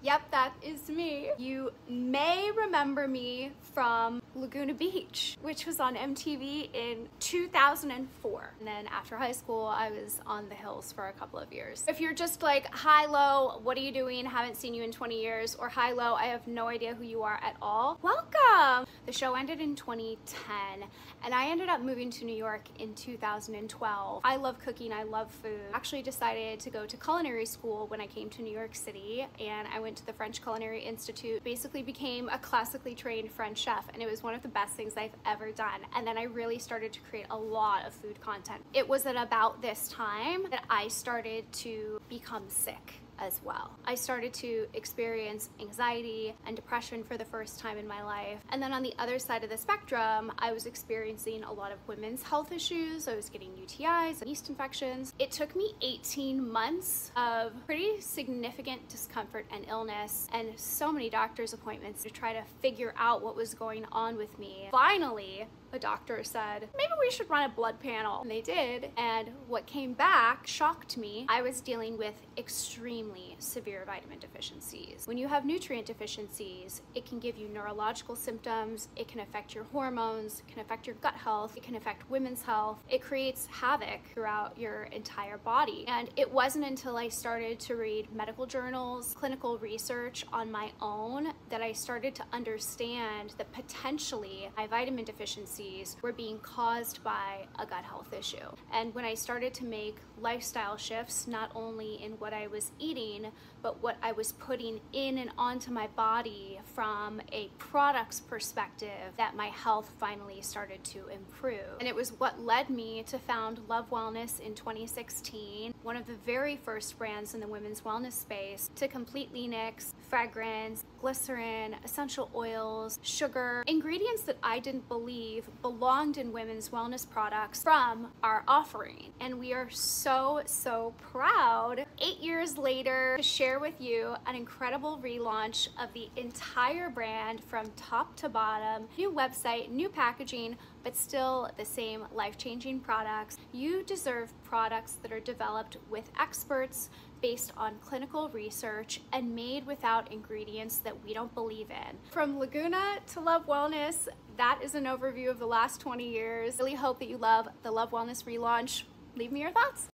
Yep, that is me. You may remember me from Laguna Beach, which was on MTV in 2004. And then after high school, I was on the hills for a couple of years. If you're just like, hi, Lo, what are you doing? Haven't seen you in 20 years. Or hi, Lo, I have no idea who you are at all. Welcome. The show ended in 2010, and I ended up moving to New York in 2012. I love cooking, I love food. Actually decided to go to culinary school when I came to New York City, and I went to the French Culinary Institute, basically became a classically trained French chef, and it was one of the best things I've ever done. And then I really started to create a lot of food content. It was at about this time that I started to become sick as well. I started to experience anxiety and depression for the first time in my life. And then on the other side of the spectrum, I was experiencing a lot of women's health issues. I was getting UTIs and yeast infections. It took me 18 months of pretty significant discomfort and illness and so many doctor's appointments to try to figure out what was going on with me. Finally, a doctor said, maybe we should run a blood panel. And they did, and what came back shocked me. I was dealing with extremely severe vitamin deficiencies. When you have nutrient deficiencies, it can give you neurological symptoms, it can affect your hormones, it can affect your gut health, it can affect women's health. It creates havoc throughout your entire body. And it wasn't until I started to read medical journals, clinical research on my own, that I started to understand that potentially my vitamin deficiencies were being caused by a gut health issue. And when I started to make lifestyle shifts, not only in what I was eating, but what I was putting in and onto my body from a product's perspective, that my health finally started to improve. And it was what led me to found Love Wellness in 2016, one of the very first brands in the women's wellness space to completely nix fragrance, glycerin, essential oils, sugar, ingredients that I didn't believe belonged in women's wellness products from our offering. And we are so proud 8 years later to share with you an incredible relaunch of the entire brand from top to bottom. New website, new packaging, but still the same life-changing products. You deserve products that are developed with experts, based on clinical research, and made without ingredients that we don't believe in. From Laguna to Love Wellness, that is an overview of the last 20 years. Really hope that you love the Love Wellness relaunch. Leave me your thoughts.